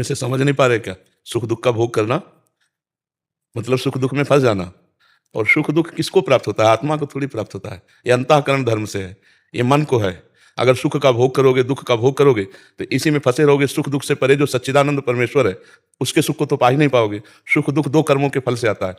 इसे समझ नहीं पा रहे क्या? सुख दुख का भोग करना मतलब सुख दुख में फंस जाना। और सुख दुख किसको प्राप्त होता है? आत्मा को थोड़ी प्राप्त होता है। ये अंतःकरण धर्म से है, ये मन को है। अगर सुख का भोग करोगे, दुख का भोग करोगे, तो इसी में फंसे रहोगे। सुख दुख से परे जो सच्चिदानंद परमेश्वर है, उसके सुख को तो पा ही नहीं पाओगे। सुख दुख दो कर्मों के फल से आता है।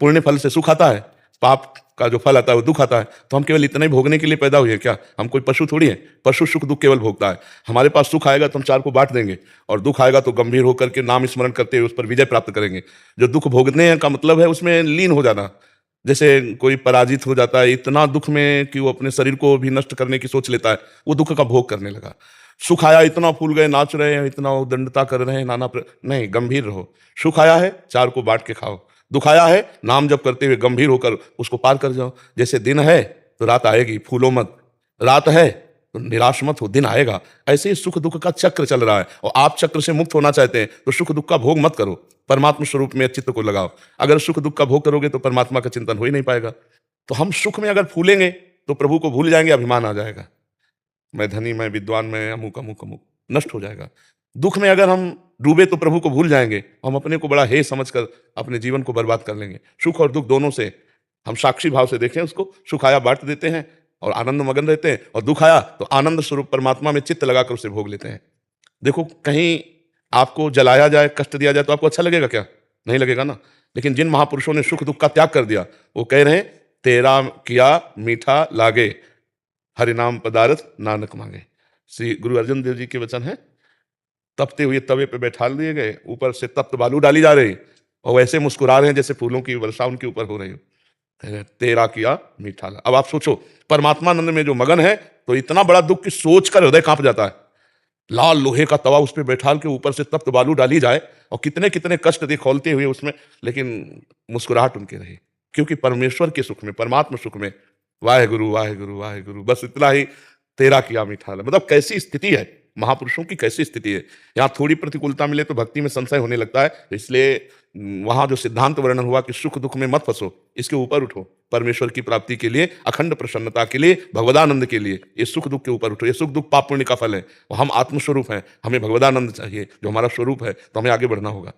पुण्य फल से सुख आता है, पाप का जो फल आता है वो दुख आता है। तो हम केवल इतना ही भोगने के लिए पैदा हुए हैं क्या? हम कोई पशु थोड़ी है। पशु सुख दुख केवल भोगता है। हमारे पास सुख आएगा तो हम चार को बांट देंगे, और दुख आएगा तो गंभीर होकर के नाम स्मरण करते हुए उस पर विजय प्राप्त करेंगे। जो दुख भोगने का मतलब है उसमें लीन हो जाना। जैसे कोई पराजित हो जाता है इतना दुख में कि वो अपने शरीर को भी नष्ट करने की सोच लेता है, वो दुख का भोग करने लगा। सुख आया, इतना फूल गए, नाच रहे हैं, इतना उदंडता कर रहे हैं, नहीं, गंभीर रहो। सुख आया है, चार को बांट के खाओ। दुख आया है, नाम जप करते हुए गंभीर होकर उसको पार कर जाओ। जैसे दिन है तो रात आएगी, फूलो मत। रात है तो निराश मत हो, दिन आएगा। ऐसे ही सुख दुख का चक्र चल रहा है, और आप चक्र से मुक्त होना चाहते हैं तो सुख दुख का भोग मत करो, परमात्मा स्वरूप में चित्त को लगाओ। अगर सुख दुख का भोग करोगे तो परमात्मा का चिंतन हो ही नहीं पाएगा। तो हम सुख में अगर फूलेंगे तो प्रभु को भूल जाएंगे, अभिमान आ जाएगा, मैं धनी, मैं विद्वान, मैं अमुक अमुक अमुक, नष्ट हो जाएगा। दुख में अगर हम डूबे तो प्रभु को भूल जाएंगे, हम अपने को बड़ा हे समझकर अपने जीवन को बर्बाद कर लेंगे। सुख और दुख दोनों से हम साक्षी भाव से देखें उसको। सुख आया बांट देते हैं और आनंद मगन रहते हैं, और दुख आया तो आनंद स्वरूप परमात्मा में चित्त लगाकर उसे भोग लेते हैं। देखो, कहीं आपको जलाया जाए, कष्ट दिया जाए तो आपको अच्छा लगेगा क्या? नहीं लगेगा ना। लेकिन जिन महापुरुषों ने सुख दुख का त्याग कर दिया, वो कह रहे हैं, तेरा किया मीठा लागे, हरि नाम पदार्थ नानक मांगे। श्री गुरु अर्जन देव जी के वचन है। तपते हुए तवे पे बैठा लिए गए, ऊपर से तप्त बालू डाली जा रही, और वैसे मुस्कुरा रहे हैं जैसे फूलों की वर्षा उनके ऊपर हो रही हो। तेरा किया मीठा ला। अब आप सोचो, परमात्मानंद में जो मगन है तो इतना बड़ा दुख की सोच कर हृदय कांप जाता है। लाल लोहे का तवा उस पर बैठा के ऊपर से तप्त बालू डाली जाए, और कितने कितने कष्ट दे खौलते हुए उसमें, लेकिन मुस्कुराहट उनके रही, क्योंकि परमेश्वर के सुख में, परमात्मा सुख में, वाहे गुरु वाहे गुरु वाहे गुरु, बस इतना ही तेरा किया मीठा ला। मतलब कैसी स्थिति है, महापुरुषों की कैसी स्थिति है। यहाँ थोड़ी प्रतिकूलता मिले तो भक्ति में संशय होने लगता है। तो इसलिए वहां जो सिद्धांत वर्णन हुआ कि सुख दुख में मत फंसो, इसके ऊपर उठो, परमेश्वर की प्राप्ति के लिए, अखंड प्रसन्नता के लिए, भगवदानंद के लिए, ये सुख दुख के ऊपर उठो। ये सुख दुख पाप पुण्य का फल है, और हम आत्मस्वरूप हैं, हमें भगवदानंद चाहिए जो हमारा स्वरूप है, तो हमें आगे बढ़ना होगा।